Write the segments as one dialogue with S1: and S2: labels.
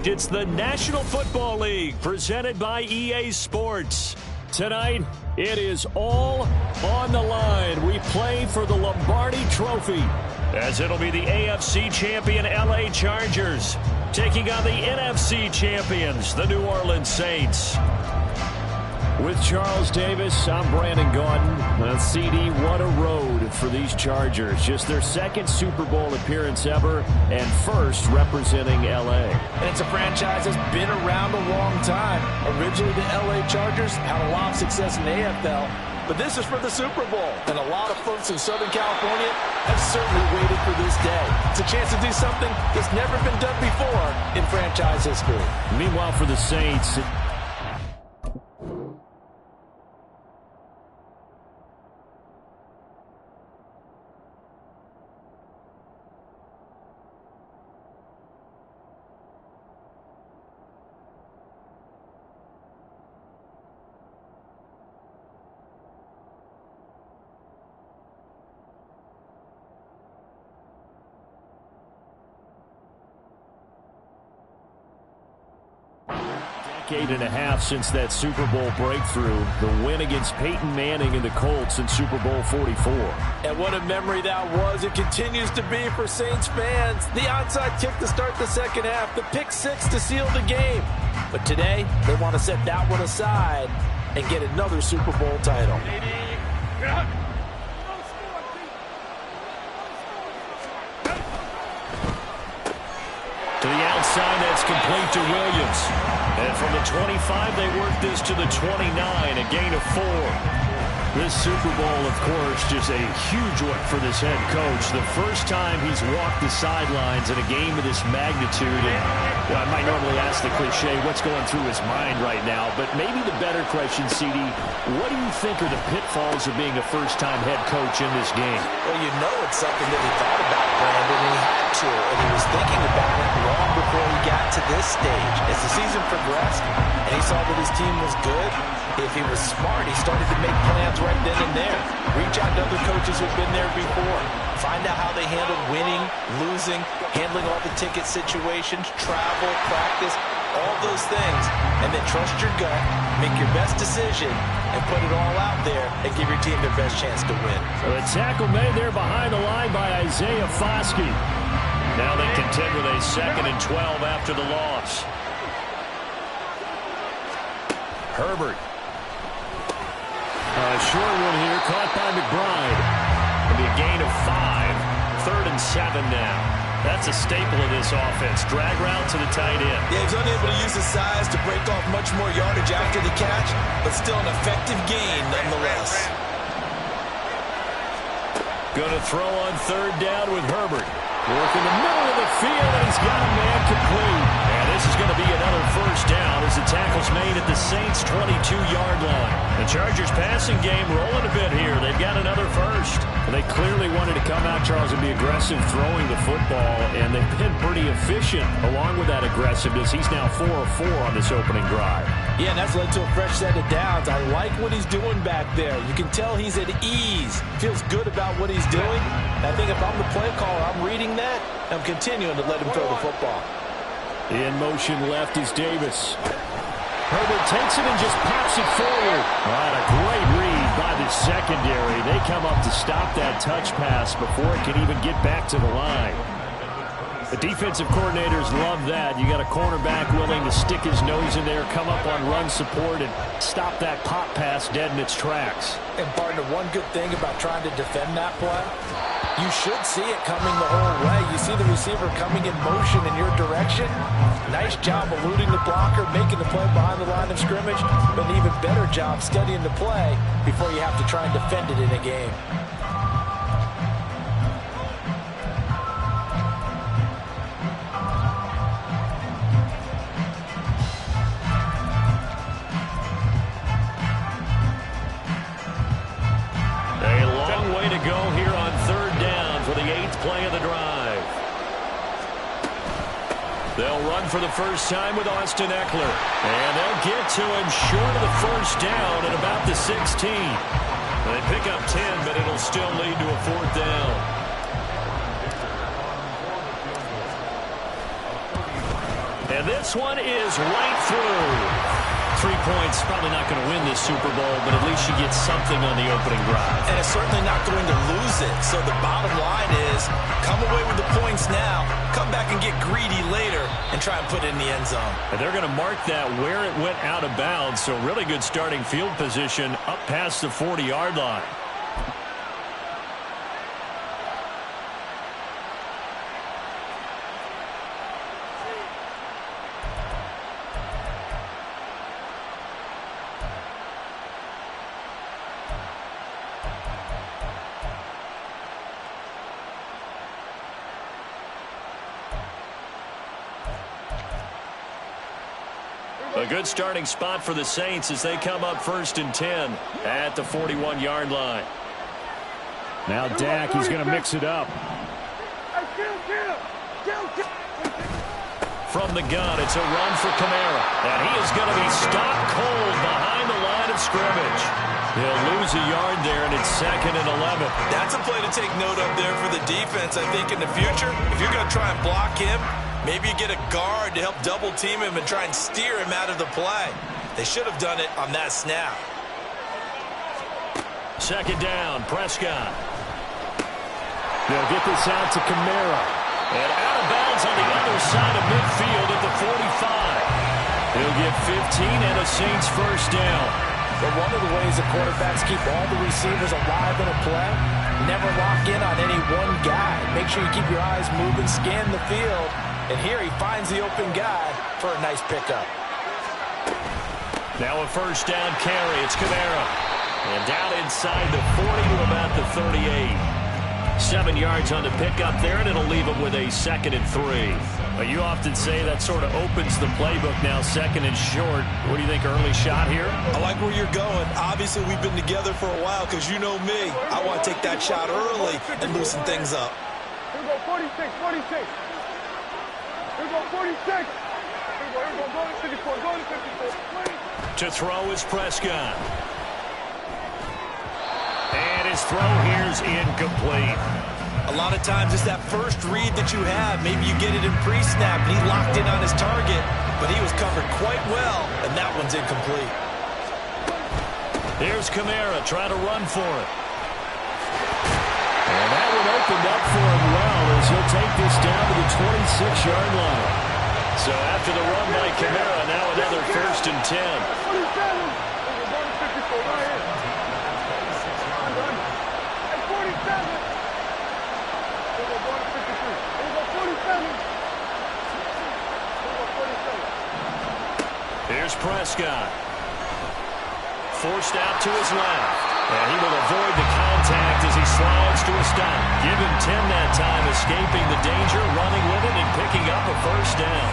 S1: It's the National Football League presented by EA Sports. Tonight, it is all on the line. We play for the Lombardi Trophy, as it'll be the AFC champion LA Chargers taking on the NFC champions, the New Orleans Saints. With Charles Davis, I'm Brandon Gaudin. CD, what a road for these Chargers. Just their second Super Bowl appearance ever and first representing LA.
S2: And it's a franchise that's been around a long time. Originally, the LA Chargers had a lot of success in the AFL, but this is for the Super Bowl. And a lot of folks in Southern California have certainly waited for this day. It's a chance to do something that's never been done before in franchise history.
S1: Meanwhile, for the Saints, decade and a half since that Super Bowl breakthrough, the win against Peyton Manning and the Colts in Super Bowl 44.
S2: And what a memory that was. It continues to be for Saints fans. The onside kick to start the second half, the pick six to seal the game. But today, they want to set that one aside and get another Super Bowl title.
S1: To the outside, that's complete to Williams. And from the 25, they work this to the 29, a gain of 4. This Super Bowl, of course, just a huge one for this head coach. The first time he's walked the sidelines in a game of this magnitude. And I might normally ask the cliche, what's going through his mind right now? But maybe the better question, CD, what do you think are the pitfalls of being a first-time head coach in this game?
S2: Well, you know it's something that he thought about, Brandon, and he had to. And he was thinking about it long before he got to this stage. As the season progressed and he saw that his team was good, if he was smart, he started to make plans right then and there. Reach out to other coaches who've been there before. Find out how they handled winning, losing, handling all the ticket situations, travel, practice, all those things. And then trust your gut, make your best decision, and put it all out there and give your team their best chance to win.
S1: So a tackle made there behind the line by Isaiah Foskey. Now they contend with a 2nd and 12 after the loss. Herbert. A short one here, caught by McBride. It'll be a gain of 5. 3rd and 7 now. That's a staple of this offense. Drag route to the tight end.
S2: Yeah, he's unable to use his size to break off much more yardage after the catch, but still an effective gain nonetheless.
S1: Going to throw on 3rd down with Herbert. Work in the middle of the field, and he's got a man complete. And this is going to be another 1st down as the tackle's made at the Saints' 22-yard line. The Chargers passing game rolling a bit here. They've got another 1st. Well, they clearly wanted to come out, Charles, and be aggressive throwing the football, and they've been pretty efficient along with that aggressiveness. He's now 4 of 4 on this opening drive. Yeah, and that's led to a fresh set of downs. I like what he's doing back there. You can tell he's at ease. Feels good about what he's doing. I think if I'm the play caller, I'm reading that. I'm continuing to let him throw the football. In motion left is Davis. Herbert takes it and just pops it forward. All right, a great read by the secondary. They come up to stop that touch pass before it can even get back to the line. The defensive coordinators love that. You got a cornerback willing to stick his nose in there, come up on run support, and stop that pop pass dead in its tracks.
S2: And partner, one good thing about trying to defend that play, you should see it coming the whole way. You see the receiver coming in motion in your direction. Nice job eluding the blocker, making the play behind the line of scrimmage, but an even better job studying the play before you have to try and defend it in a game.
S1: Play of the drive. They'll run for the first time with Austin Eckler. And they'll get to him short of the 1st down at about the 16. They pick up 10, but it'll still lead to a 4th down. And this one is right through. 3 points, probably not going to win this Super Bowl, but at least you get something on the opening drive.
S2: And it's certainly not going to lose it. So the bottom line is, come away with the points now, come back and get greedy later, and try and put it in the end zone.
S1: And they're going to mark that where it went out of bounds, so really good starting field position up past the 40-yard line. A good starting spot for the Saints as they come up 1st and 10 at the 41-yard line. Now Dak, he's going to mix it up. From the gun, it's a run for Kamara. And he is going to be stopped cold behind the line of scrimmage. He'll lose a yard there, and it's 2nd and 11.
S2: That's a play to take note of there for the defense, I think, in the future. If you're going to try and block him, maybe you get a guard to help double-team him and try and steer him out of the play. They should have done it on that snap.
S1: 2nd down, Prescott. They'll get this out to Kamara. And out of bounds on the other side of midfield at the 45. He'll get 15 and a Saints first down.
S2: But one of the ways the quarterbacks keep all the receivers alive in a play, never lock in on any one guy. Make sure you keep your eyes moving, scan the field. And here he finds the open guy for a nice pickup.
S1: Now a first down carry. It's Kamara. And down inside the 40 to about the 38. 7 yards on the pickup there, and it'll leave him with a 2nd and 3. But you often say that sort of opens the playbook now, 2nd and short. What do you think, early shot here?
S2: I like where you're going. Obviously, we've been together for a while because you know me. I want to take that shot early and loosen things up.
S3: Here we go, 46. Here we go, 46. Here we go, go to 54, go to 54.
S1: To throw is Prescott. And his throw here's incomplete.
S2: A lot of times it's that first read that you have. Maybe you get it in pre-snap, and he locked in on his target, but he was covered quite well, and that one's incomplete.
S1: Here's Kamara trying to run for it. And that one opened up for him well as he'll take this down to the 26-yard line. So after the run by Kamara, now another 1st and 10. Here's Prescott. Forced out to his left. And he will avoid the contact as he slides to a stop. Give him 10 that time, escaping the danger, running with it, and picking up a first down.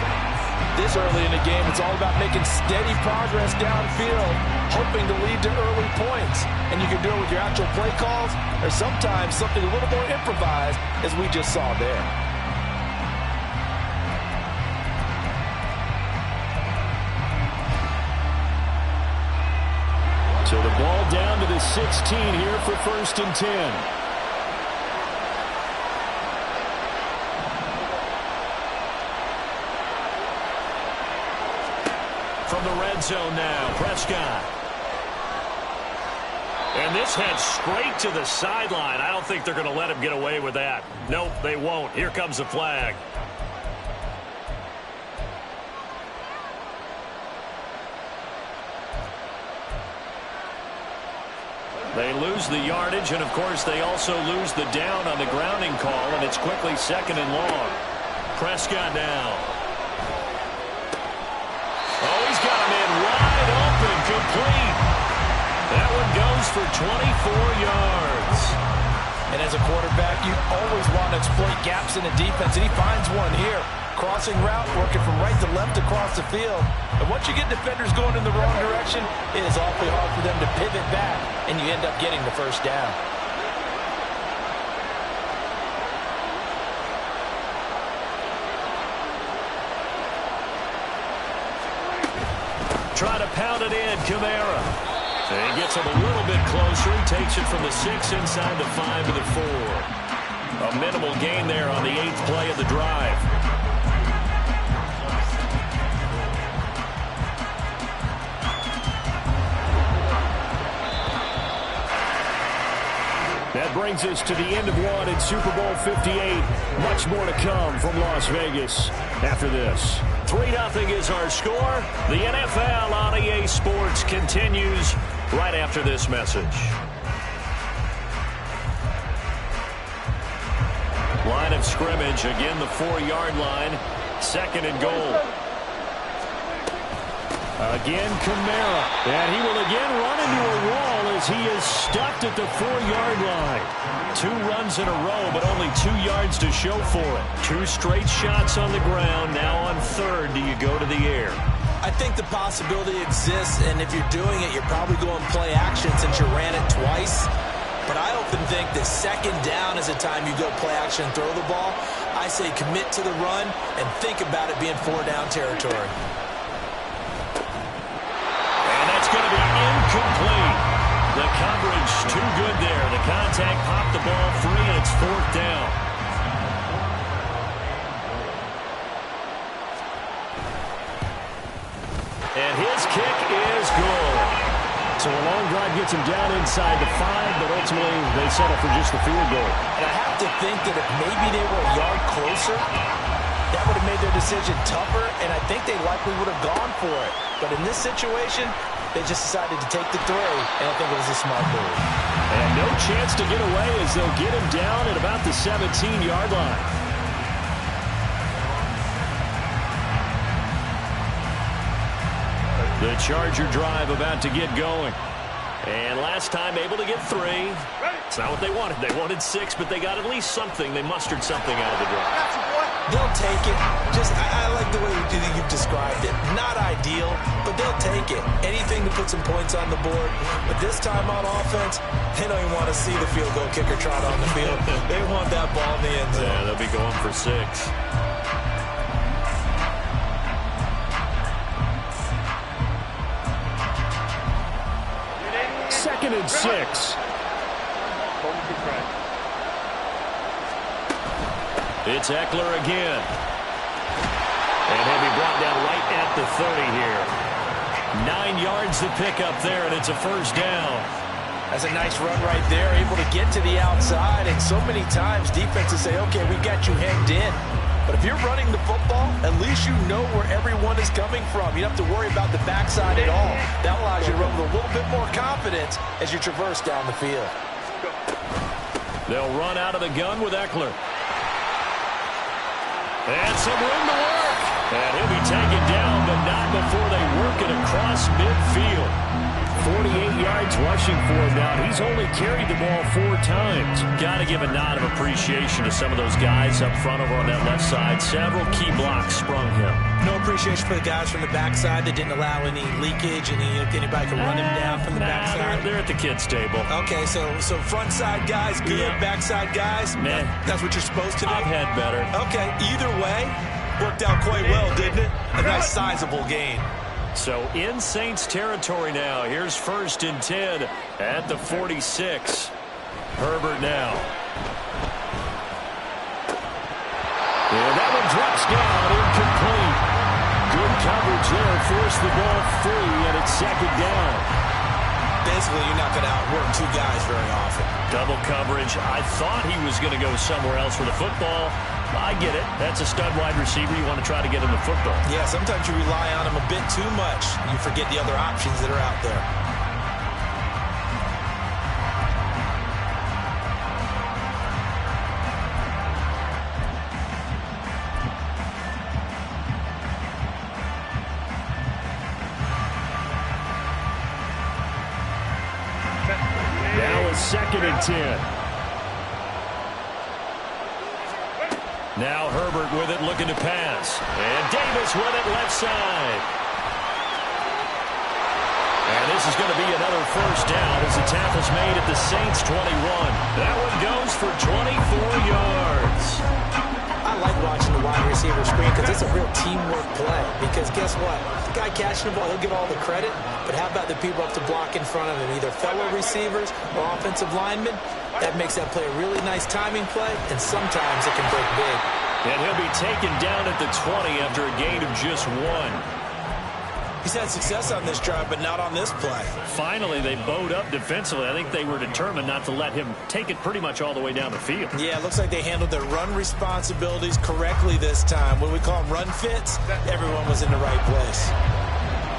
S2: This early in the game, it's all about making steady progress downfield, hoping to lead to early points. And you can do it with your actual play calls, or sometimes something a little more improvised, as we just saw there.
S1: So the ball down to the 16 here for 1st and 10. From the red zone now, Prescott. And this heads straight to the sideline. I don't think they're going to let him get away with that. Nope, they won't. Here comes the flag. They lose the yardage, and, of course, they also lose the down on the grounding call, and it's quickly 2nd and long. Prescott now. Oh, he's got him in wide open, complete. That one goes for 24 yards.
S2: And as a quarterback, you always want to exploit gaps in the defense, and he finds one here. Crossing route, working from right to left across the field. And once you get defenders going in the wrong direction, it is awfully hard for them to pivot back, and you end up getting the first down.
S1: Try to pound it in, Kamara. And he gets him a little bit closer. He takes it from the 6 inside the 5 to the 4. A minimal gain there on the 8th play of the drive. brings us to the end of one in Super Bowl 58. Much more to come from Las Vegas after this. 3-0 is our score. The NFL on EA Sports continues right after this message. Line of scrimmage, again the 4-yard line. 2nd and goal. Again, Kamara. And he will again run into a wall as he is stopped at the 4-yard line. 2 runs in a row, but only 2 yards to show for it. 2 straight shots on the ground. Now on 3rd, do you go to the air?
S2: I think the possibility exists, and if you're doing it, you're probably going play action since you ran it twice. But I often think that 2nd down is the time you go play action and throw the ball. I say commit to the run and think about it being 4-down territory.
S1: It's going to be incomplete. The coverage too good there. The contact popped the ball free, and it's 4th down. And his kick is good. So a long drive gets him down inside the 5, but ultimately they settle for just the field goal.
S2: And I have to think that if maybe they were a yard closer, that would have made their decision tougher, and I think they likely would have gone for it. But in this situation, they just decided to take the 3, and I think it was a smart move.
S1: And no chance to get away as they'll get him down at about the 17-yard line. The Charger drive about to get going. And last time able to get 3. It's not what they wanted. They wanted 6, but they got at least something. They mustered something out of the drive.
S2: They'll take it. I like the way you've described it. Not ideal, but they'll take it. Anything to put some points on the board. But this time on offense, they don't even want to see the field goal kicker trot on the field. They want that ball in the end zone.
S1: Yeah, they'll be going for 6. 2nd and 6. It's Eckler again. And he'll be brought down right at the 30 here. 9 yards to pick up there, and it's a 1st down.
S2: That's a nice run right there, able to get to the outside. And so many times defenses say, okay, we got you hemmed in. But if you're running the football, at least you know where everyone is coming from. You don't have to worry about the backside at all. That allows you to run with a little bit more confidence as you traverse down the field.
S1: They'll run out of the gun with Eckler. And some room to work. And he'll be taken down, but not before they work it across midfield. 48 yards rushing for him now. He's only carried the ball 4 times. Got to give a nod of appreciation to some of those guys up front over on that left side. Several key blocks sprung him.
S2: No appreciation for the guys from the backside that didn't allow any leakage, and anybody could run him down from the backside.
S1: They're at the kids' table.
S2: Okay, so front side guys good, yeah. Backside guys,
S1: man,
S2: that's what you're supposed to do?
S1: I've had better.
S2: Okay, either way, worked out quite well, didn't it? A nice sizable gain.
S1: So in Saints territory now. Here's 1st and 10 at the 46. Herbert now. And that one drops down, incomplete. Good coverage there, forced the ball free, and it's 2nd down.
S2: Basically, you're not going to outwork 2 guys very often.
S1: Double coverage. I thought he was going to go somewhere else with the football. I get it. That's a stud wide receiver. You want to try to get him the football.
S2: Yeah, sometimes you rely on him a bit too much. You forget the other options that are out there.
S1: Now it's 2nd and 10. Now Herbert with it, looking to pass. And Davis with it left side. And this is going to be another 1st down as the tackle's made at the Saints 21. That one goes for 24 yards.
S2: I like watching the wide receiver screen because it's a real teamwork play. Because guess what? The guy catching the ball, he'll get all the credit. But how about the people up to block in front of him, either fellow receivers or offensive linemen? That makes that play a really nice timing play, and sometimes it can break big.
S1: And he'll be taken down at the 20 after a gain of just 1.
S2: He's had success on this drive, but not on this play.
S1: Finally, they bowed up defensively. I think they were determined not to let him take it pretty much all the way down the field.
S2: Yeah, it looks like they handled their run responsibilities correctly this time. What do we call them, run fits? Everyone was in the right place.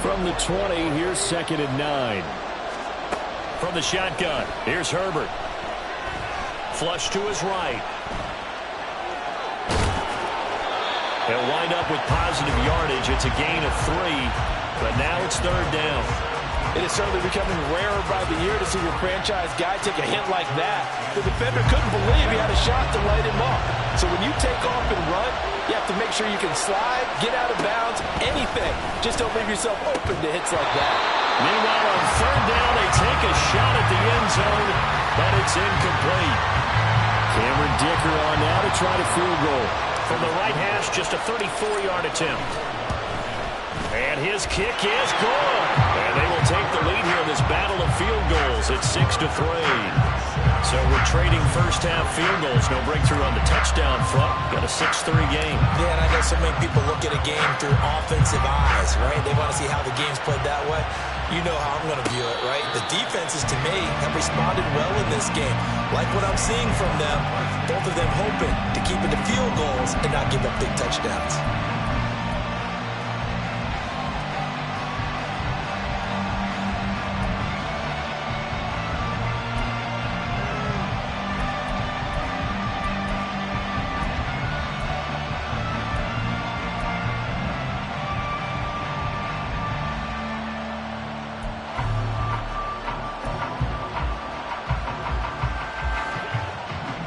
S1: From the 20, here's 2nd and 9. From the shotgun, here's Herbert. Flush to his right. He'll wind up with positive yardage. It's a gain of 3, but now it's 3rd down.
S2: It is certainly becoming rarer by the year to see your franchise guy take a hit like that. The defender couldn't believe he had a shot to light him up. So when you take off and run, you have to make sure you can slide, get out of bounds, anything. Just don't leave yourself open to hits like that.
S1: Meanwhile, on 3rd down, they take a shot at the end zone, but it's incomplete. Cameron Dicker on now to try to field goal. From the right hash, just a 34-yard attempt. And his kick is good. And they will take the lead here in this battle of field goals. It's 6-3. So we're trading first-half field goals. No breakthrough on the touchdown front. Got a 6-3 game.
S2: Yeah, and I know so many people look at a game through offensive eyes, right? They want to see how the game's played that way. You know how I'm going to view it, right? The defenses, to me, have responded well in this game. Like what I'm seeing from them, both of them hoping to keep it to field goals and not give up big touchdowns.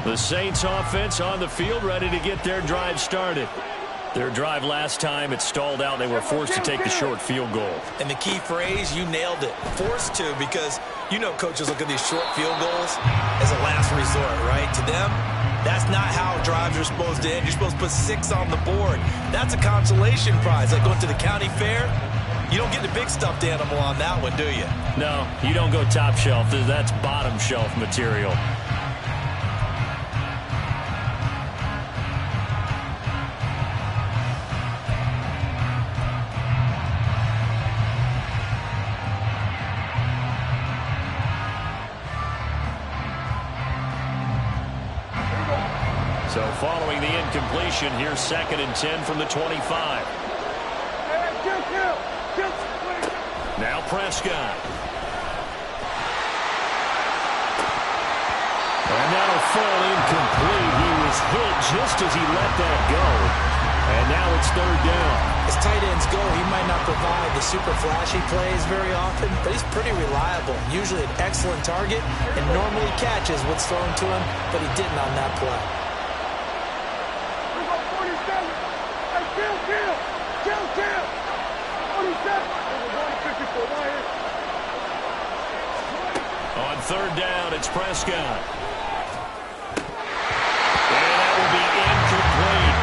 S1: The Saints offense on the field, ready to get their drive started. Their drive last time, it stalled out. They were forced to take the short field goal.
S2: And the key phrase, you nailed it. Forced to, because you know coaches look at these short field goals as a last resort, right? To them, that's not how drives are supposed to end. You're supposed to put 6 on the board. That's a consolation prize. Like going to the county fair, you don't get the big stuffed animal on that one, do you?
S1: No, you don't go top shelf. That's bottom shelf material. So following the incompletion, here's 2nd and 10 from the 25. Now Prescott. And that'll fall incomplete. He was hit just as he let that go. And now it's 3rd down.
S2: As tight ends go, he might not provide the super flashy plays very often, but he's pretty reliable. Usually an excellent target and normally catches what's thrown to him, but he didn't on that play.
S1: On 3rd down, it's Prescott. And that will be incomplete.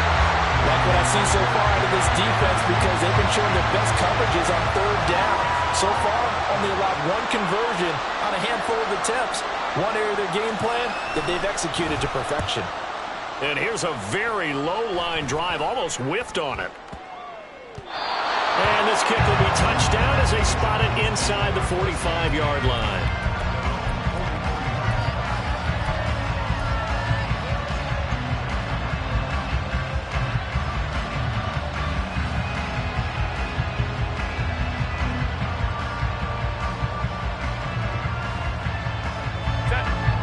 S2: Like what I've seen so far out of this defense, because they've been showing their best coverages on 3rd down. So far, only allowed 1 conversion on a handful of attempts. One area of their game plan that they've executed to perfection.
S1: And here's a very low-line drive, almost whiffed on it. And this kick will be touched down as they spot it inside the 45-yard line.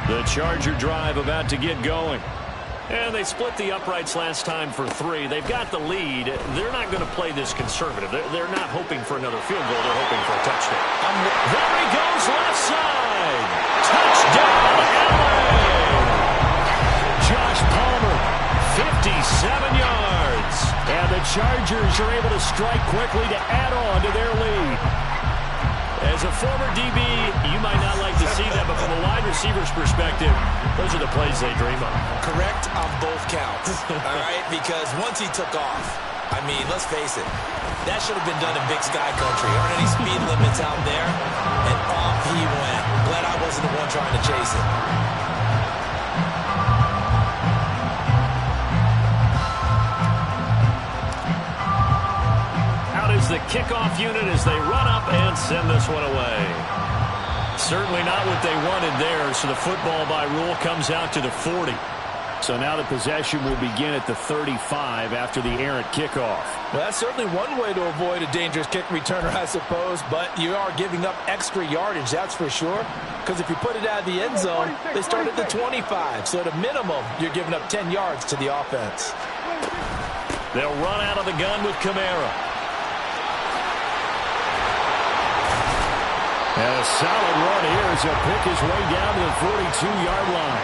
S1: The Charger drive about to get going. And they split the uprights last time for 3. They've got the lead. They're not going to play this conservative. They're not hoping for another field goal. They're hoping for a touchdown. There he goes, left side. Touchdown, LA. Josh Palmer, 57 yards. And the Chargers are able to strike quickly to add on to their lead. As a former DB, you might not like to see that, but from a wide receiver's perspective, those are the plays they dream of.
S2: Correct on both counts, all right? Because once he took off, I mean, let's face it, that should have been done in Big Sky Country. Aren't any speed limits out there? And off he went. Glad I wasn't the one trying to chase it.
S1: Out is the kickoff unit as they run up and send this one away. Certainly not what they wanted there, so the football by rule comes out to the 40. So now the possession will begin at the 35 after the errant kickoff.
S2: Well, that's certainly one way to avoid a dangerous kick returner, I suppose, but you are giving up extra yardage, that's for sure, because if you put it out of the end zone, they start at the 25, so at a minimum, you're giving up 10 yards to the offense.
S1: They'll run out of the gun with Kamara. And a solid run here as he'll pick his way down to the 42-yard line.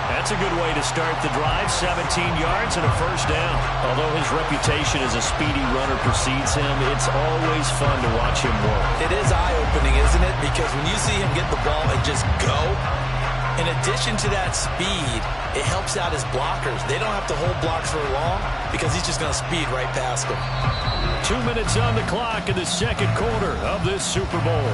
S1: That's a good way to start the drive. 17 yards and a first down. Although his reputation as a speedy runner precedes him, it's always fun to watch him work.
S2: It is eye-opening, isn't it? Because when you see him get the ball and just go, in addition to that speed, it helps out his blockers. They don't have to hold blocks for long because he's just going to speed right past them.
S1: 2 minutes on the clock in the second quarter of this Super Bowl.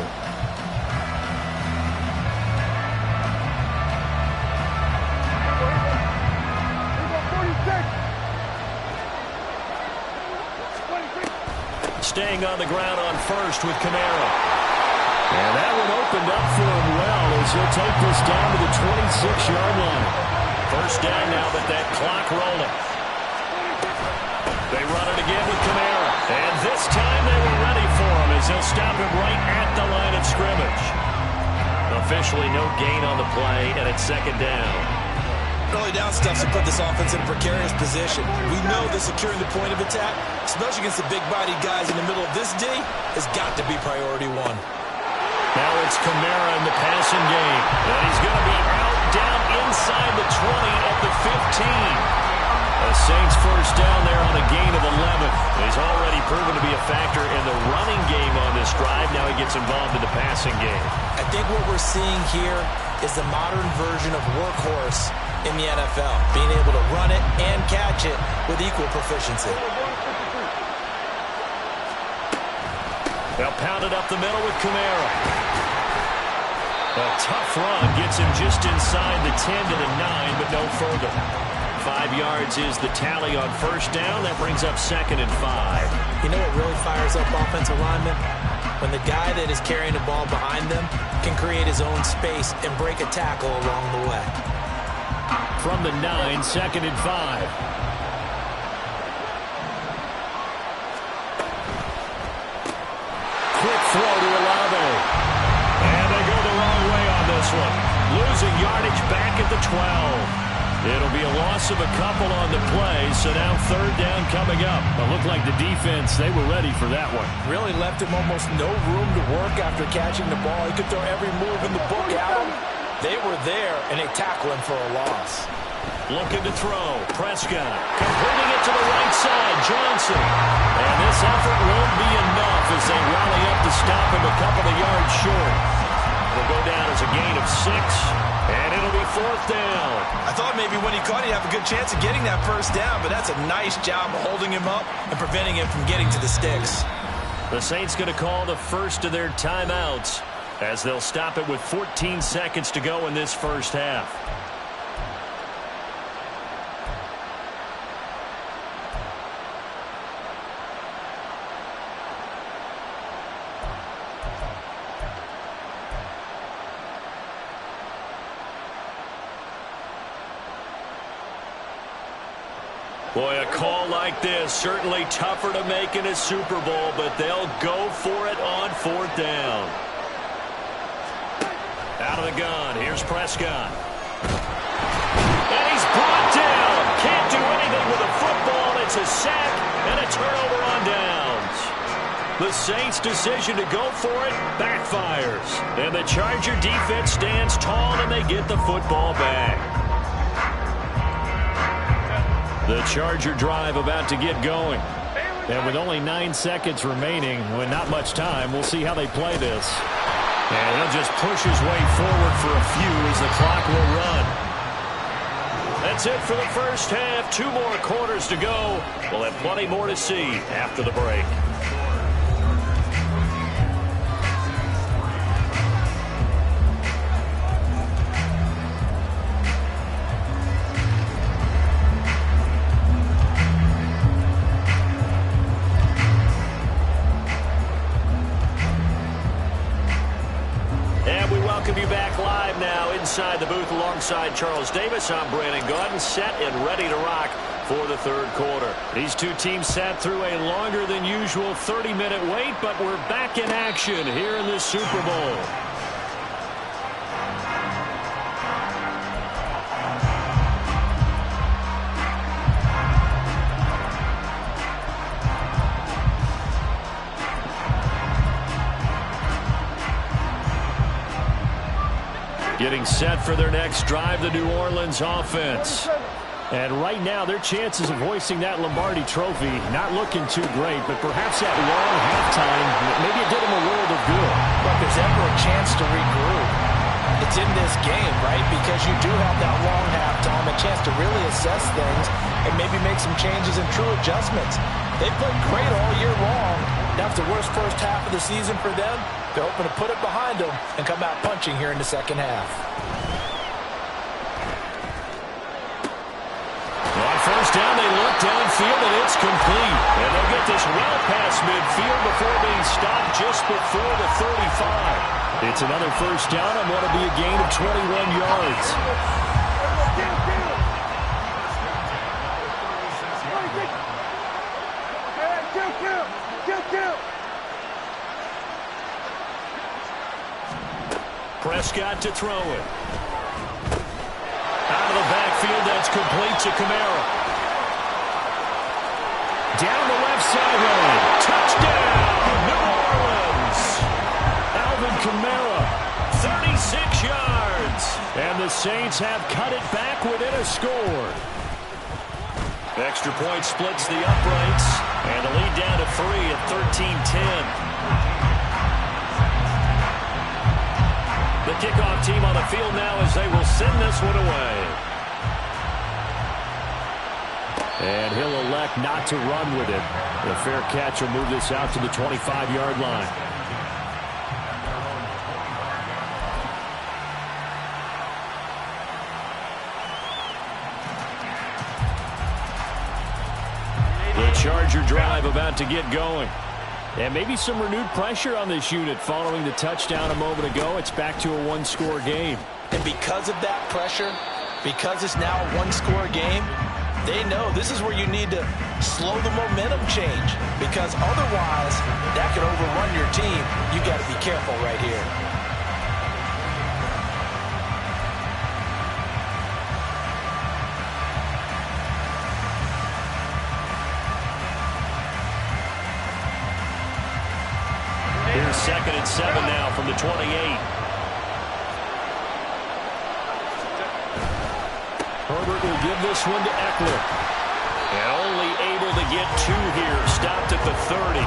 S1: Staying on the ground on first with Kamara. And that one opened up for him well as he'll take this down to the 26-yard line. First down now, but that clock rolling. They run it again with Kamara. And this time they were ready for him as they'll stop him right at the line of scrimmage. Officially no gain on the play, and it's second down.
S2: Early down stuff to put this offense in a precarious position. We know that securing the point of attack, especially against the big-bodied guys in the middle of this D, has got to be priority one.
S1: Now it's Kamara in the passing game. And he's going to be out down inside the 20 at the 15. The Saints first down there on a gain of 11. He's already proven to be a factor in the running game on this drive. Now he gets involved in the passing game.
S2: I think what we're seeing here is the modern version of workhorse in the NFL, being able to run it and catch it with equal proficiency.
S1: They'll pound it up the middle with Kamara. A tough run gets him just inside the 10 to the 9, but no further. 5 yards is the tally on first down. That brings up second and 5.
S2: You know what really fires up offensive linemen? When the guy that is carrying the ball behind them can create his own space and break a tackle along the way.
S1: From the 9, second and 5. Quick throw to Olave. And they go the wrong way on this one. Losing yardage back at the 12. It'll be a loss of a couple on the play, so now third down coming up. It looked like the defense, they were ready for that one.
S2: Really left him almost no room to work after catching the ball. He could throw every move in the book at him. They were there, and they tackle him for a loss.
S1: Looking to throw. Prescott completing it to the right side. Johnson. And this effort won't be enough as they rally up to stop him a couple of yards short. It'll go down as a gain of 6, and it'll be fourth down.
S2: I thought maybe when he caught it, he'd have a good chance of getting that first down, but that's a nice job holding him up and preventing him from getting to the sticks.
S1: The Saints going to call the first of their timeouts as they'll stop it with 14 seconds to go in this first half. Boy, a call like this, certainly tougher to make in a Super Bowl, but they'll go for it on fourth down. Out of the gun, here's Prescott. And he's brought down. Can't do anything with a football. It's a sack and a turnover on downs. The Saints' decision to go for it backfires. And the Charger defense stands tall and they get the football back. The Charger drive about to get going. And with only 9 seconds remaining, with not much time, we'll see how they play this. And he'll just push his way forward for a few as the clock will run. That's it for the first half. 2 more quarters to go. We'll have plenty more to see after the break. back live now inside the booth alongside Charles Davis. I'm Brandon Gaudin, set and ready to rock for the third quarter. These two teams sat through a longer than usual 30-minute wait, but we're back in action here in the Super Bowl. Getting set for their next drive, the New Orleans offense. And right now, their chances of hoisting that Lombardi trophy not looking too great, but perhaps that long halftime, maybe it did them a world of good.
S2: But there's ever a chance to regroup. It's in this game, right? Because you do have that long halftime, a chance to really assess things and maybe make some changes and true adjustments. They played great all year long. That's the worst first half of the season for them. They're hoping to put it behind them and come out punching here in the second half.
S1: On first down, they look downfield, and it's complete. And they'll get this well past midfield before being stopped just before the 35. It's another first down on what will be a gain of 21 yards. Prescott to throw it. Out of the backfield, that's complete to Kamara. Down the left sideline. Touchdown, New Orleans. Alvin Kamara, 36 yards. And the Saints have cut it back within a score. Extra point splits the uprights. And the lead down to 3 at 13-10. The kickoff team on the field now as they will send this one away. And he'll elect not to run with it. The fair catch will move this out to the 25-yard line. The Charger drive about to get going. And maybe some renewed pressure on this unit following the touchdown a moment ago. It's back to a one-score game.
S2: And because of that pressure, because it's now a one-score game, they know this is where you need to slow the momentum change. Because otherwise, that could overrun your team. You got to be careful right here.
S1: Second and 7 now from the 28. Herbert will give this one to Eckler. And only able to get 2 here. Stopped at the 30.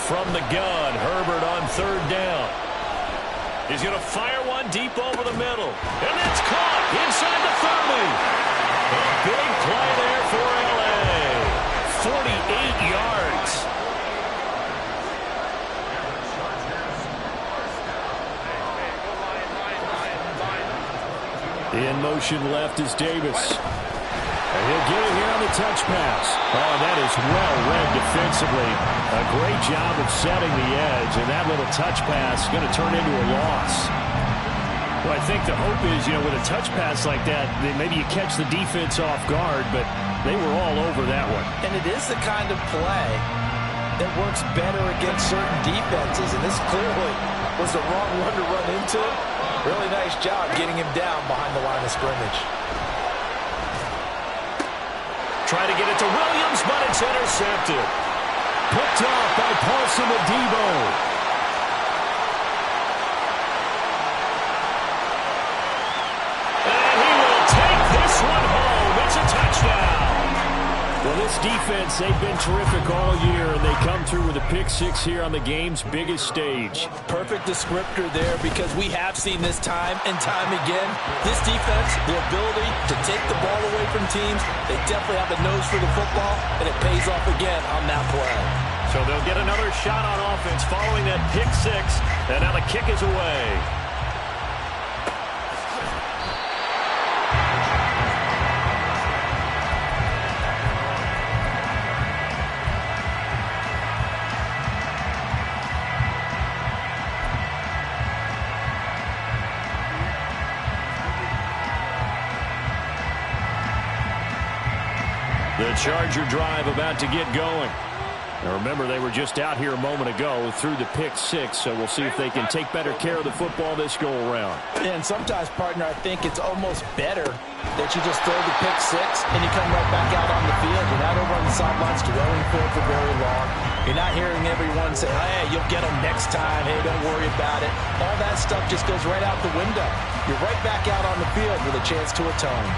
S1: From the gun, Herbert on third down. He's going to fire one deep over the middle. And it's caught inside the 30. A big play there for L.A. 48 yards. In motion left is Davis. And he'll get it here on the touch pass. Oh, that is well read defensively. A great job of setting the edge, and that little touch pass is going to turn into a loss. Well, I think the hope is, with a touch pass like that, maybe you catch the defense off guard, but they were all over that one.
S2: And it is the kind of play that works better against certain defenses, and this clearly was the wrong one to run into. Really nice job getting him down behind the line of scrimmage.
S1: Try to get it to Williams, but it's intercepted. Picked off by Paulson Adebo. And he will take this one home. It's a touchdown. Well, this defense, they've been terrific all year, and they come through with a pick six here on the game's biggest stage.
S2: Perfect descriptor there, because we have seen this time and time again. This defense, the ability to take the ball away from teams, they definitely have a nose for the football, and it pays off again on that play.
S1: So they'll get another shot on offense following that pick six, and now the kick is away. The Charger drive about to get going. Now remember, they were just out here a moment ago through the pick six, so we'll see if they can take better care of the football this go-around.
S2: And sometimes, partner, I think it's almost better that you just throw the pick six and you come right back out on the field. You're not over on the sidelines dwelling field for very long. You're not hearing everyone say, hey, you'll get them next time. Hey, don't worry about it. All that stuff just goes right out the window. You're right back out on the field with a chance to atone.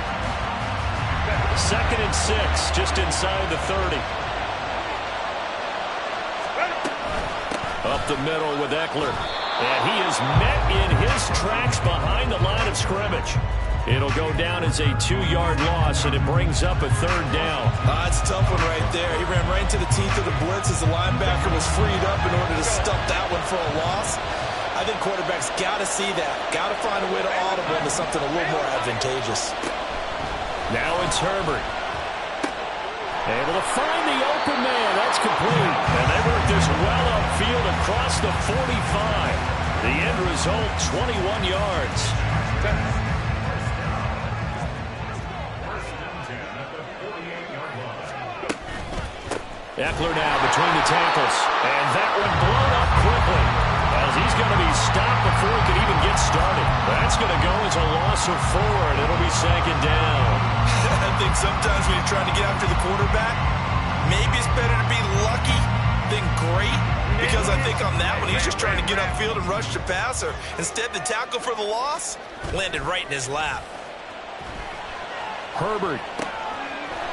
S1: 2nd and 6, just inside the 30. Up the middle with Eckler. And he is met in his tracks behind the line of scrimmage. It'll go down as a 2-yard loss, and it brings up a 3rd down.
S2: It's a tough one right there. He ran right into the teeth of the blitz as the linebacker was freed up in order to stuff that one for a loss. I think quarterbacks got to see that. Got to find a way to audible into something a little more advantageous. Now it's Herbert.
S1: Able to find the open man. That's complete. And they work this well upfield across the 45. The end result, 21 yards. Eckler now between the tackles. And that one blown up quickly, as he's going to be stopped before he can even get started. That's going to go as a loss of 4, and it'll be 2nd down.
S2: I think sometimes when you're trying to get after the quarterback, maybe it's better to be lucky than great, because I think on that one, he's just trying to get upfield and rush the passer. Instead, the tackle for the loss landed right in his lap.
S1: Herbert.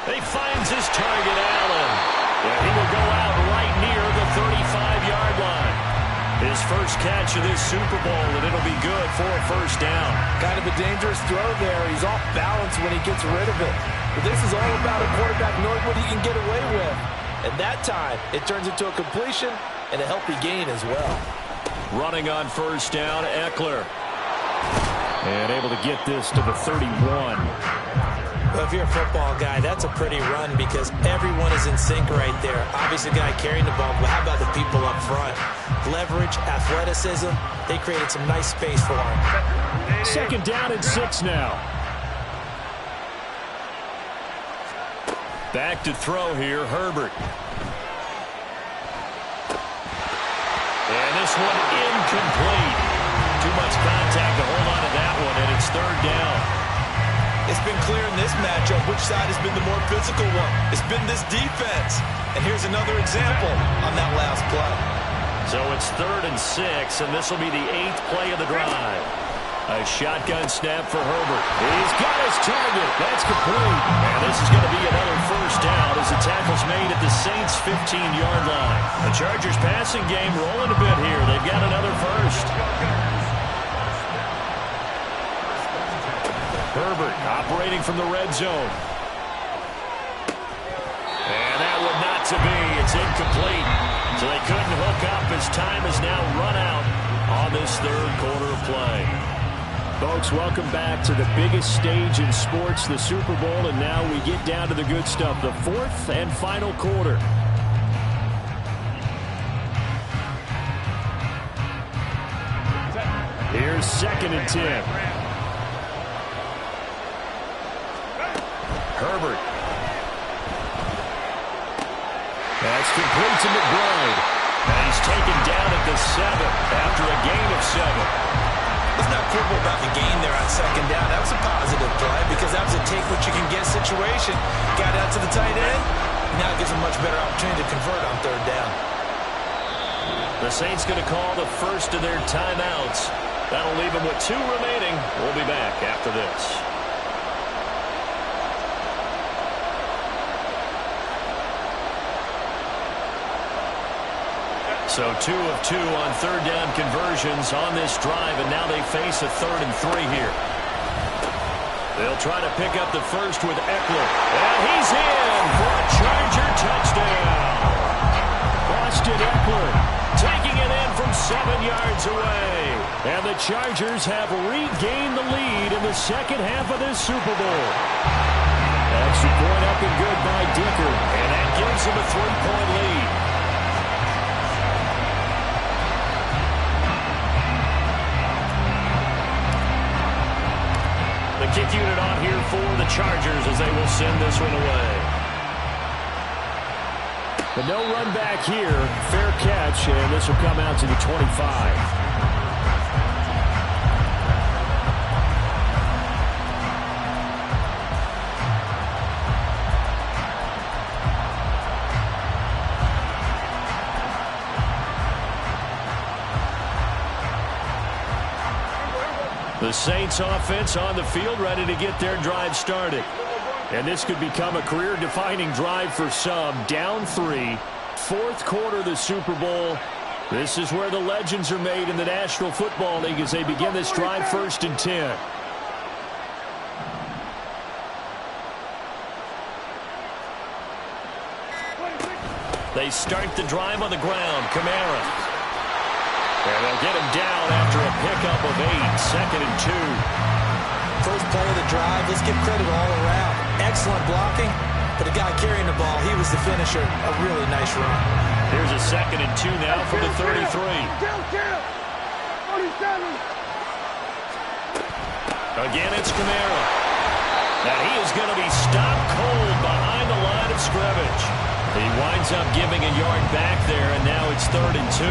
S1: He finds his target, Allen. And he will go out right near the 35-yard line. His first catch of this Super Bowl, and it'll be good for a 1st down.
S2: Kind of a dangerous throw there. He's off balance when he gets rid of it. But this is all about a quarterback knowing what he can get away with. And that time, it turns into a completion and a healthy gain as well.
S1: Running on 1st down, Eckler. And able to get this to the 31.
S2: Well, if you're a football guy, that's a pretty run, because everyone is in sync right there. Obviously, the guy carrying the ball, but how about the people up front? Leverage, athleticism, they created some nice space for him.
S1: 2nd down and 6 now. Back to throw here, Herbert. And this one incomplete. Too much contact to hold on to that one, and it's 3rd down. It's been clear in this matchup which side has been the more physical one. It's been this defense. And here's another example on that last play. So it's 3rd and 6, and this will be the 8th play of the drive. A shotgun snap for Herbert. He's got his target. That's complete. And this is going to be another 1st down as the tackle's made at the Saints' 15-yard line. The Chargers passing game rolling a bit here. They've got another 1st. Herbert operating from the red zone. And that one not to be. It's incomplete. So they couldn't hook up as time has now run out on this 3rd quarter of play. Folks, welcome back to the biggest stage in sports, the Super Bowl, and now we get down to the good stuff, the 4th and final quarter. Here's 2nd and 10. Herbert. That's complete to McBride. And he's taken down at the 7 after a gain of 7. Let's not quibble about the gain there on 2nd down. That was a positive play, because that was a take-what-you-can-get situation. Got out to the tight end. Now it gives him a much better opportunity to convert on 3rd down. The Saints going to call the first of their timeouts. That'll leave them with 2 remaining. We'll be back after this. So 2 of 2 on third down conversions on this drive, and now they face a 3rd and 3 here. They'll try to pick up the first with Eckler. And he's in for a Charger touchdown. Austin Eckler taking it in from 7 yards away. And the Chargers have regained the lead in the second half of this Super Bowl. Extra point up and good by Decker, and that gives him a 3-point lead. The kick unit on here for the Chargers as they will send this one away. But no run back here. Fair catch, and this will come out to the 25. The Saints offense on the field, ready to get their drive started. And this could become a career-defining drive for some. Down 3, 4th quarter of the Super Bowl. This is where the legends are made in the National Football League as they begin this drive 1st and 10. They start the drive on the ground. Kamara. And they'll get him down after a pickup of 8, 2nd and 2.
S2: First play of the drive, let's give credit all around. Excellent blocking, but the guy carrying the ball, he was the finisher. A really nice run.
S1: Here's a 2nd and 2 now from the 33. Again, it's Kamara. And he is going to be stopped cold behind the line of scrimmage. He winds up giving a yard back there, and now it's 3rd and 2.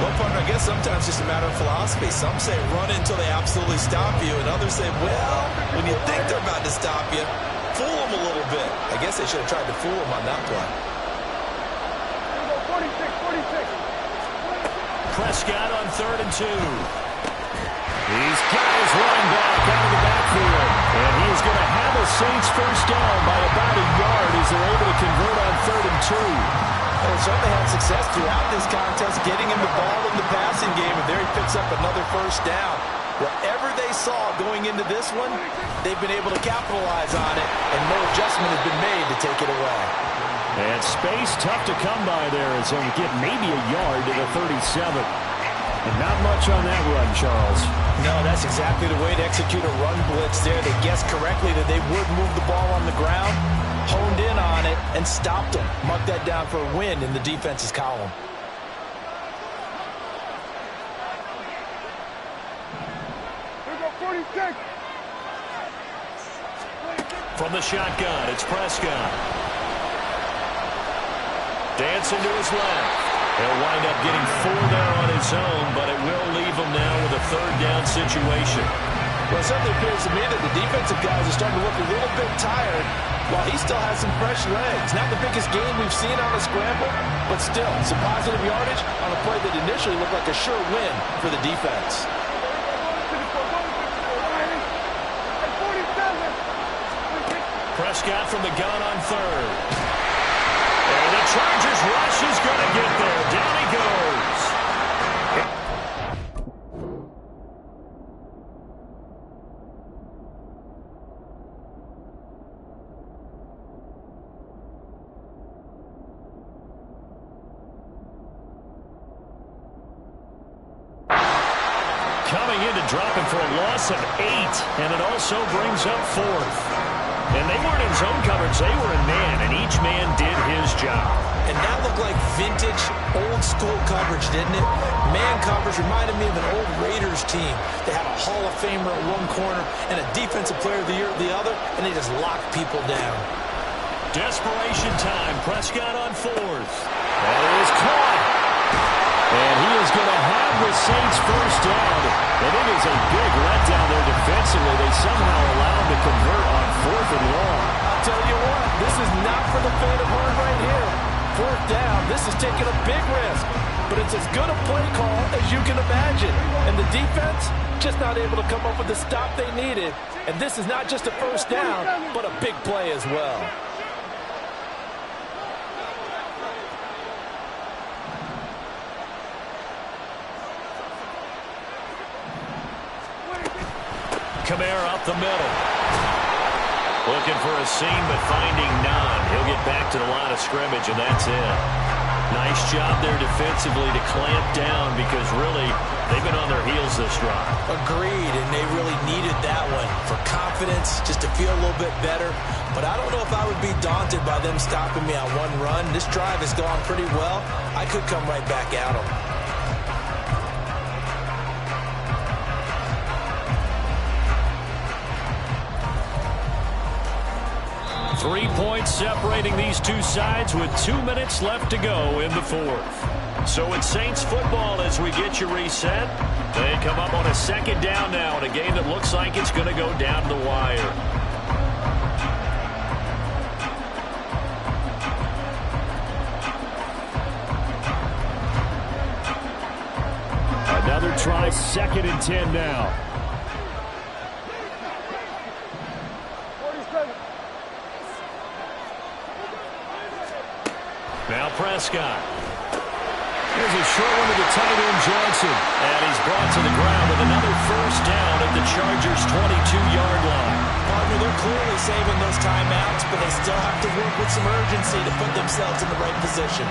S2: Well, partner, I guess sometimes it's just a matter of philosophy. Some say run until they absolutely stop you, and others say, well, when you think they're about to stop you, fool them a little bit. I guess they should have tried to fool them on that play.
S3: 46.
S1: Prescott on 3rd and 2. He's got his running back out of the backfield. And he is going to have a Saints first down by about a yard as they're able to convert on 3rd and 2.
S2: Well, certainly had success throughout this contest, getting him the ball in the passing game, and there he picks up another first down. Whatever they saw going into this one, they've been able to capitalize on it, and no adjustment has been made to take it away.
S1: And space tough to come by there as they get maybe a yard to the 37. And not much on that run, Charles.
S2: No, that's exactly the way to execute a run blitz there. They guessed correctly that they would move the ball on the ground, honed in on it, and stopped them. Mark that down for a win in the defense's column.
S3: Here go 46.
S1: From the shotgun, it's Prescott. Dancing to his left. He'll wind up getting 4 there on his own, but it will leave him now with a 3rd down situation.
S2: Well, it certainly appears to me that the defensive guys are starting to look a little bit tired while he still has some fresh legs. Not the biggest game we've seen on a scramble, but still some positive yardage on a play that initially looked like a sure win for the defense.
S1: Prescott from the gun on 3rd. And the Chargers rush is going to get there. Down he goes. Coming in to drop him for a loss of 8, and it also brings up 4th. And they weren't in zone coverage. They were in man, and each man did his job.
S2: And that looked like vintage, old-school coverage, didn't it? Man coverage reminded me of an old Raiders team. They had a Hall of Famer at one corner and a Defensive Player of the Year at the other, and they just locked people down.
S1: Desperation time. Prescott on 4th. That is caught. And he is going to have the Saints first down. And it is a big letdown there defensively. They somehow allow him to convert on 4th and long.
S2: I'll tell you what, this is not for the faint of heart right here. 4th down, this is taking a big risk. But it's as good a play call as you can imagine. And the defense, just not able to come up with the stop they needed. And this is not just a first down, but a big play as well.
S1: Kamara up the middle. Looking for a seam, but finding none. He'll get back to the line of scrimmage, and that's it. Nice job there defensively to clamp down because really they've been on their heels this drive.
S2: Agreed, and they really needed that one for confidence, just to feel a little bit better. But I don't know if I would be daunted by them stopping me on one run. This drive has gone pretty well. I could come right back at them.
S1: 3 points separating these two sides with 2 minutes left to go in the fourth. So it's Saints football as we get you reset. They come up on a second down now in a game that looks like it's going to go down the wire. Another try, 2nd and 10 now. Now Prescott. Here's a short one to the tight end, Johnson. And he's brought to the ground with another first down at the Chargers' 22-yard line.
S2: Partner, they're clearly saving those timeouts, but they still have to work with some urgency to put themselves in the right position.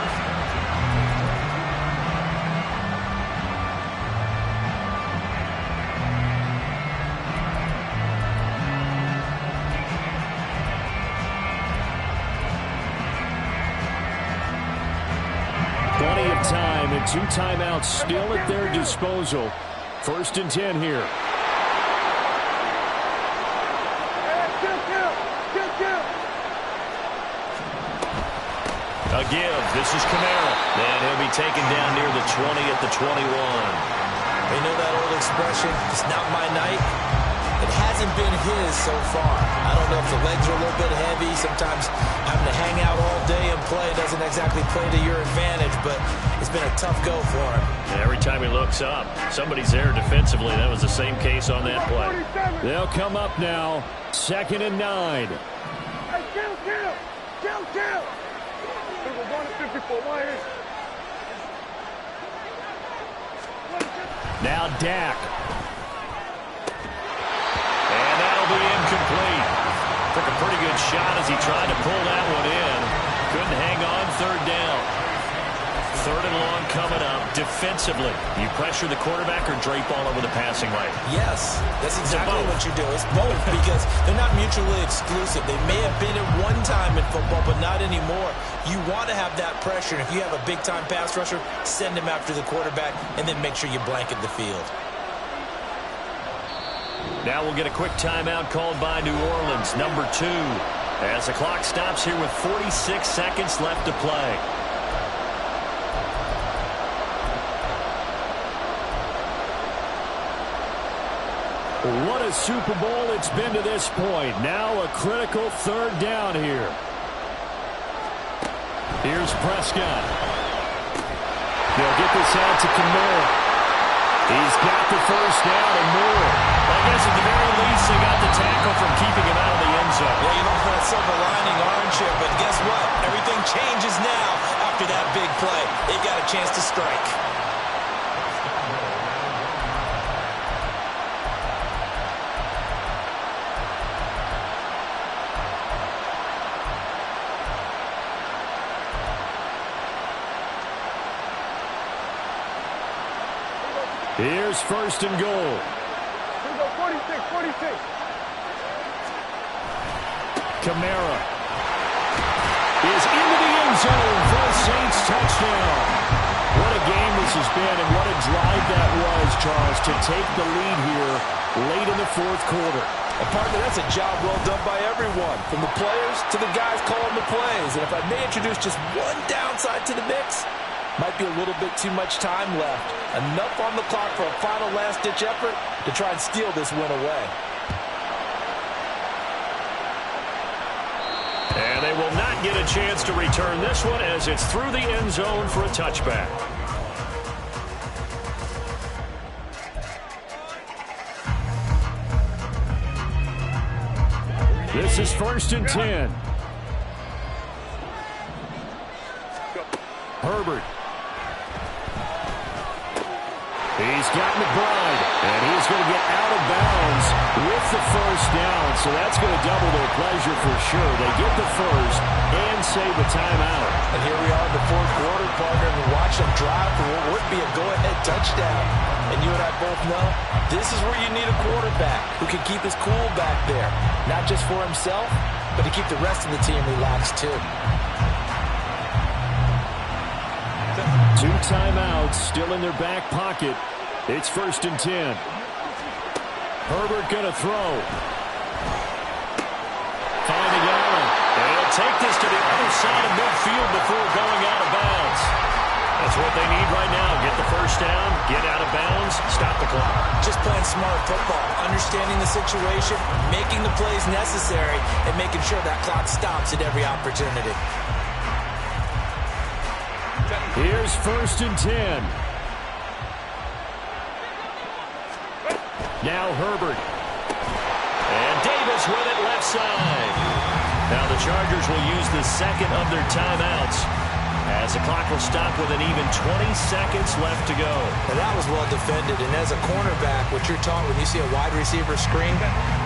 S1: Plenty of time and 2 timeouts still at their disposal. 1st and 10 here. A give. This is Kamara. And he'll be taken down near the 20 at the 21.
S2: They know that old expression, it's not my night. It hasn't been his so far. I don't know if the legs are a little bit heavy. Sometimes having to hang out all day and play doesn't exactly play to your advantage, but it's been a tough go for him.
S1: And every time he looks up, somebody's there defensively. That was the same case on that play. They'll come up now, 2nd and 9.
S3: Hey, kill. We're going to 54.
S1: Now Dak. And that'll be incomplete. Took a pretty good shot as he tried to pull that one in. Couldn't hang on, 3rd down. 3rd and long coming up. Defensively, you pressure the quarterback or drape all over the passing lane?
S2: Yes, that's exactly what you do. It's both because they're not mutually exclusive. They may have been at one time in football, but not anymore. You want to have that pressure. If you have a big-time pass rusher, send him after the quarterback, and then make sure you blanket the field.
S1: Now we'll get a quick timeout called by New Orleans, number 2, as the clock stops here with 46 seconds left to play. What a Super Bowl it's been to this point. Now a critical 3rd down here. Here's Prescott. They'll get this out to Kamara. He's got the first down and more. I guess at the very least they got the tackle from keeping him out of the end zone.
S2: Yeah, you look for that silver lining, aren't you? But guess what? Everything changes now after that big play. They got a chance to strike.
S1: Here's 1st and goal.
S3: Here we go, 46.
S1: Kamara is into the end zone for a Saints touchdown. What a game this has been and what a drive that was, Charles, to take the lead here late in the 4th quarter.
S4: Partner, that's a job well done by everyone, from the players to the guys calling the plays. And if I may introduce just one downside to the mix, might be a little bit too much time left. Enough on the clock for a final last-ditch effort to try and steal this win away.
S1: And they will not get a chance to return this one as it's through the end zone for a touchback. This is 1st and 10. Herbert. He's got McBride, and he's going to get out of bounds with the first down. So that's going to double their pleasure for sure. They get the first and save the timeout.
S2: And here we are in the fourth quarter, partner, and watch them drive for what would be a go-ahead touchdown. And you and I both know this is where you need a quarterback who can keep his cool back there, not just for himself, but to keep the rest of the team relaxed too.
S1: 2 timeouts still in their back pocket. It's 1st and 10. Herbert going to throw. Finding Allen. And he'll take this to the other side of midfield before going out of bounds. That's what they need right now. Get the first down, get out of bounds, stop the clock.
S2: Just playing smart football, understanding the situation, making the plays necessary, and making sure that clock stops at every opportunity.
S1: Here's 1st and 10. Now Herbert. And Davis with it left side. Now the Chargers will use the second of their timeouts as the clock will stop with an even 20 seconds left to go.
S2: And that was well defended. And as a cornerback, what you're taught when you see a wide receiver screen,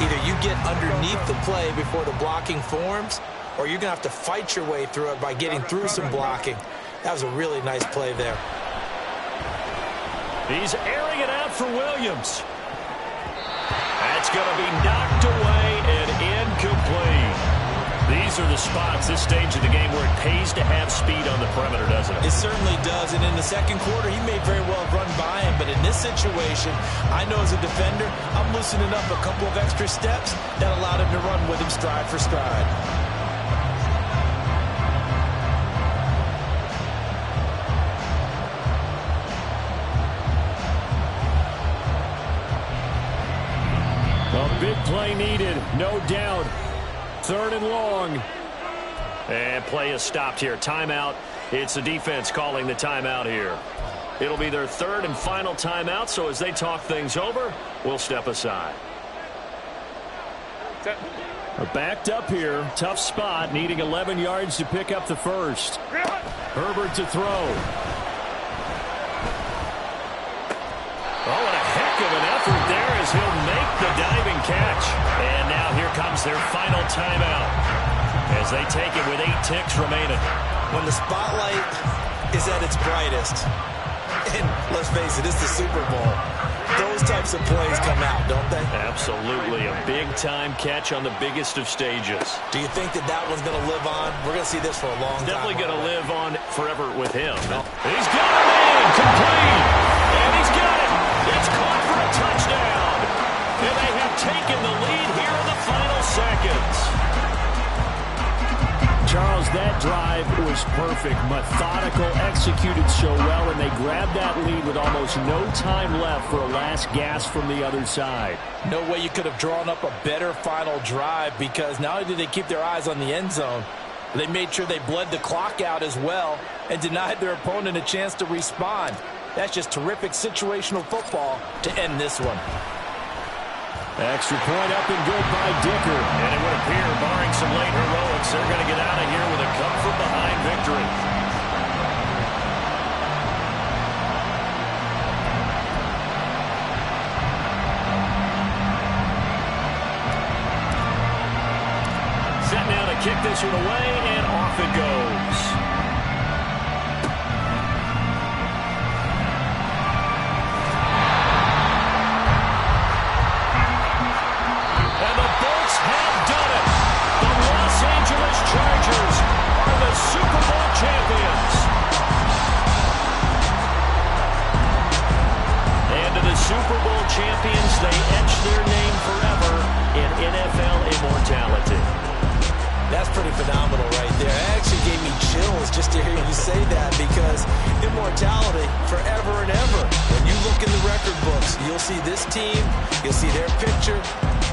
S2: either you get underneath the play before the blocking forms, or you're going to have to fight your way through it by getting through some blocking. That was a really nice play there.
S1: He's airing it out for Williams. That's going to be knocked away and incomplete. These are the spots, this stage of the game, where it pays to have speed on the perimeter, doesn't it?
S2: It certainly does, and in the second quarter, he may very well run by him, but in this situation, I know as a defender, I'm loosening up a couple of extra steps that allowed him to run with him stride for stride.
S1: A big play needed, no doubt. 3rd and long. And play is stopped here. Timeout. It's the defense calling the timeout here. It'll be their 3rd and final timeout, so as they talk things over, we'll step aside. They're backed up here. Tough spot, needing 11 yards to pick up the first. Herbert to throw. Oh, and a heck of an effort there as he'll make the diving catch. And now here comes their final timeout as they take it with 8 ticks remaining.
S2: When the spotlight is at its brightest, and let's face it, it's the Super Bowl, those types of plays come out, don't they?
S1: Absolutely. A big-time catch on the biggest of stages.
S2: Do you think that that one's going to live on? We're going to see this for a long time.
S1: Definitely going to live on forever with him. He's got a man complete. And he's got it. It's caught for a touchdown. And they have taken the lead here in the final seconds. Charles, that drive was perfect. Methodical, executed so well, and they grabbed that lead with almost no time left for a last gasp from the other side.
S2: No way you could have drawn up a better final drive, because not only did they keep their eyes on the end zone, they made sure they bled the clock out as well and denied their opponent a chance to respond. That's just terrific situational football to end this one.
S1: Extra point up and good by Dicker. And it would appear, barring some late heroics, they're going to get out of here with a come-from-behind victory. Set now to kick this one away, and off it goes. Chargers are the Super Bowl champions. And to the Super Bowl champions, they etch their name forever in NFL immortality.
S2: That's pretty phenomenal right there. It actually gave me chills just to hear you say that, because immortality forever and ever. When you look in the record books, you'll see this team, you'll see their picture,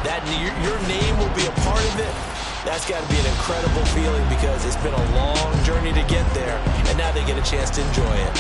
S2: that your name will be a part of it. That's got to be an incredible feeling, because it's been a long journey to get there, and now they get a chance to enjoy it.